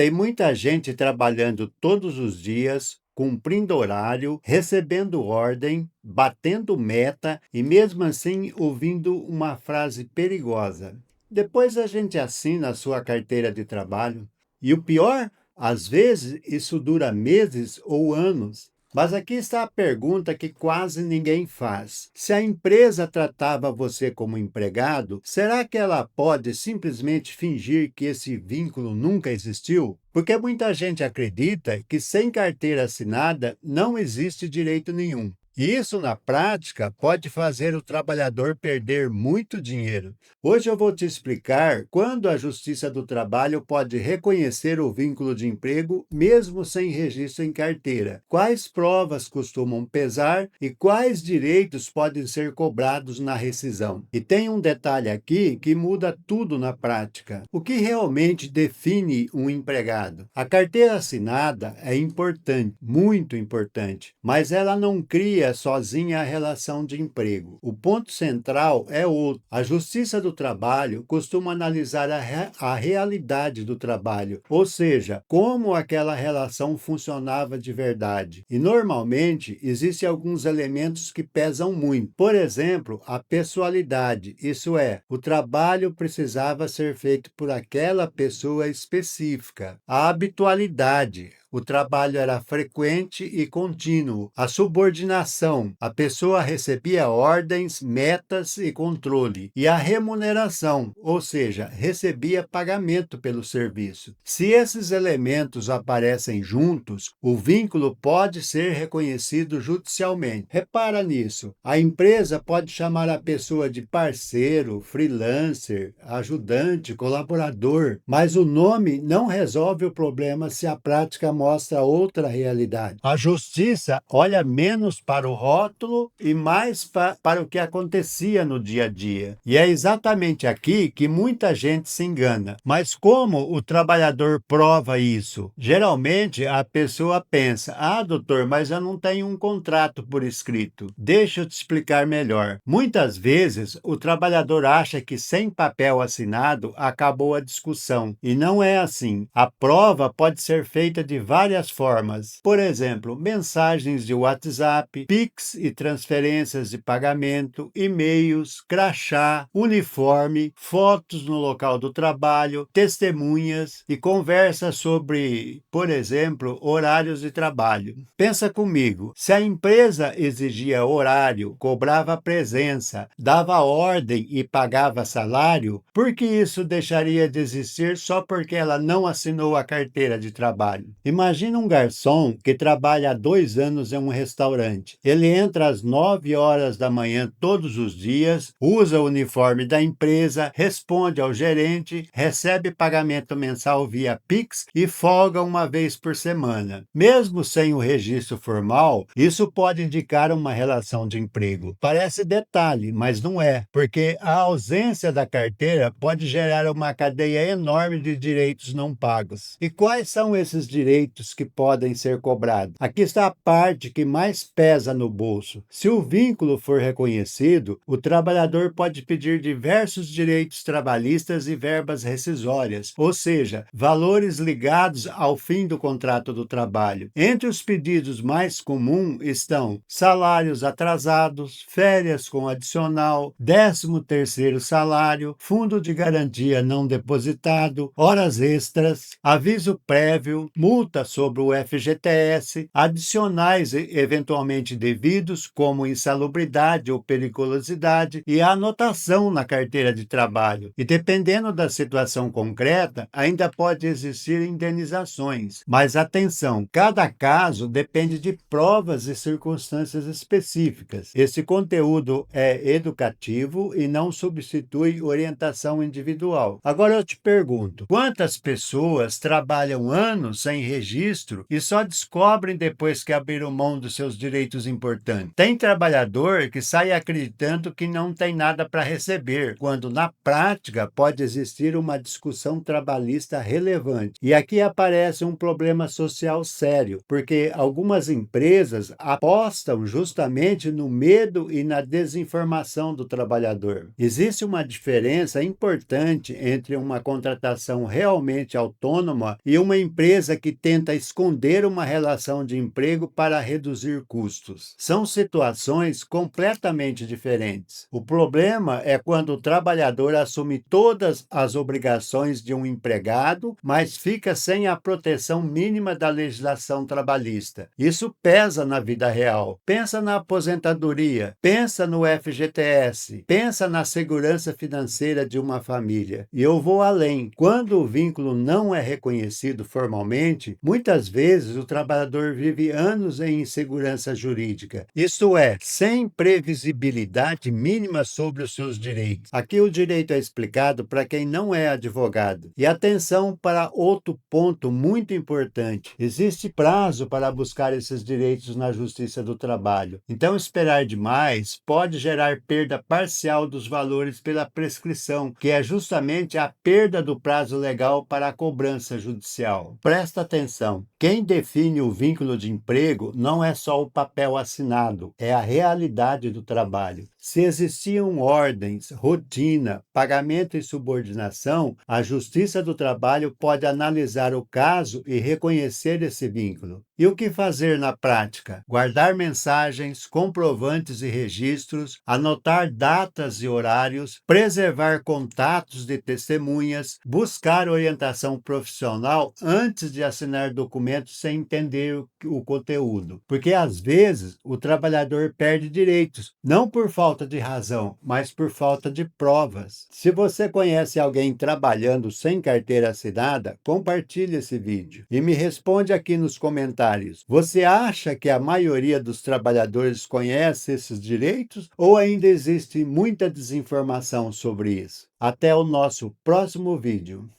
Tem muita gente trabalhando todos os dias, cumprindo horário, recebendo ordem, batendo meta e mesmo assim ouvindo uma frase perigosa. Depois a gente assina a sua carteira de trabalho. E o pior, às vezes isso dura meses ou anos. Mas aqui está a pergunta que quase ninguém faz. Se a empresa tratava você como empregado, será que ela pode simplesmente fingir que esse vínculo nunca existiu? Porque muita gente acredita que sem carteira assinada não existe direito nenhum. E isso, na prática, pode fazer o trabalhador perder muito dinheiro. Hoje eu vou te explicar quando a Justiça do Trabalho pode reconhecer o vínculo de emprego mesmo sem registro em carteira, quais provas costumam pesar e quais direitos podem ser cobrados na rescisão. E tem um detalhe aqui que muda tudo na prática. O que realmente define um empregado? A carteira assinada é importante, muito importante, mas ela não cria sozinha a relação de emprego. O ponto central é outro. A Justiça do Trabalho costuma analisar a realidade do trabalho, ou seja, como aquela relação funcionava de verdade. E normalmente existem alguns elementos que pesam muito. Por exemplo, a pessoalidade, isso é, o trabalho precisava ser feito por aquela pessoa específica. A habitualidade, o trabalho era frequente e contínuo. A subordinação, a pessoa recebia ordens, metas e controle. E a remuneração, ou seja, recebia pagamento pelo serviço. Se esses elementos aparecem juntos, o vínculo pode ser reconhecido judicialmente. Repara nisso. A empresa pode chamar a pessoa de parceiro, freelancer, ajudante, colaborador, mas o nome não resolve o problema se a prática mostra outra realidade. A justiça olha menos para o rótulo e mais para o que acontecia no dia a dia. E é exatamente aqui que muita gente se engana. Mas como o trabalhador prova isso? Geralmente a pessoa pensa: ah, doutor, mas eu não tenho um contrato por escrito. Deixa eu te explicar melhor. Muitas vezes o trabalhador acha que sem papel assinado acabou a discussão. E não é assim. A prova pode ser feita de várias formas. Por exemplo, mensagens de WhatsApp, Pix e transferências de pagamento, e-mails, crachá, uniforme, fotos no local do trabalho, testemunhas e conversas sobre, por exemplo, horários de trabalho. Pensa comigo, se a empresa exigia horário, cobrava presença, dava ordem e pagava salário, por que isso deixaria de existir só porque ela não assinou a carteira de trabalho? Imagina um garçom que trabalha há 2 anos em um restaurante. Ele entra às 9 horas da manhã todos os dias, usa o uniforme da empresa, responde ao gerente, recebe pagamento mensal via Pix e folga uma vez por semana. Mesmo sem o registro formal, isso pode indicar uma relação de emprego. Parece detalhe, mas não é, porque a ausência da carteira pode gerar uma cadeia enorme de direitos não pagos. E quais são esses direitos que podem ser cobrados? Aqui está a parte que mais pesa no bolso. Se o vínculo for reconhecido, o trabalhador pode pedir diversos direitos trabalhistas e verbas rescisórias, ou seja, valores ligados ao fim do contrato do trabalho. Entre os pedidos mais comuns estão salários atrasados, férias com adicional, 13º salário, fundo de garantia não depositado, horas extras, aviso prévio, multa sobre o FGTS, adicionais eventualmente devidos, como insalubridade ou periculosidade, e a anotação na carteira de trabalho. E dependendo da situação concreta, ainda pode existir indenizações. Mas atenção, cada caso depende de provas e circunstâncias específicas. Esse conteúdo é educativo e não substitui orientação individual. Agora eu te pergunto, quantas pessoas trabalham anos sem registro registro e só descobrem depois que abriram mão dos seus direitos importantes. Tem trabalhador que sai acreditando que não tem nada para receber, quando na prática pode existir uma discussão trabalhista relevante. E aqui aparece um problema social sério, porque algumas empresas apostam justamente no medo e na desinformação do trabalhador. Existe uma diferença importante entre uma contratação realmente autônoma e uma empresa que tenta esconder uma relação de emprego para reduzir custos. São situações completamente diferentes. O problema é quando o trabalhador assume todas as obrigações de um empregado, mas fica sem a proteção mínima da legislação trabalhista. Isso pesa na vida real. Pensa na aposentadoria, pensa no FGTS, pensa na segurança financeira de uma família. E eu vou além. Quando o vínculo não é reconhecido formalmente, muitas vezes o trabalhador vive anos em insegurança jurídica. Isto é, sem previsibilidade mínima sobre os seus direitos. Aqui o direito é explicado para quem não é advogado. E atenção para outro ponto muito importante. Existe prazo para buscar esses direitos na Justiça do Trabalho. Então, esperar demais pode gerar perda parcial dos valores pela prescrição, que é justamente a perda do prazo legal para a cobrança judicial. Presta atenção. Quem define o vínculo de emprego não é só o papel assinado, é a realidade do trabalho. Se existiam ordens, rotina, pagamento e subordinação, a Justiça do Trabalho pode analisar o caso e reconhecer esse vínculo. E o que fazer na prática? Guardar mensagens, comprovantes e registros, anotar datas e horários, preservar contatos de testemunhas, buscar orientação profissional antes de assinar documentos sem entender o conteúdo. Porque às vezes o trabalhador perde direitos, não por falta de razão, mas por falta de provas. Se você conhece alguém trabalhando sem carteira assinada, compartilhe esse vídeo e me responde aqui nos comentários. Você acha que a maioria dos trabalhadores conhece esses direitos ou ainda existe muita desinformação sobre isso? Até o nosso próximo vídeo.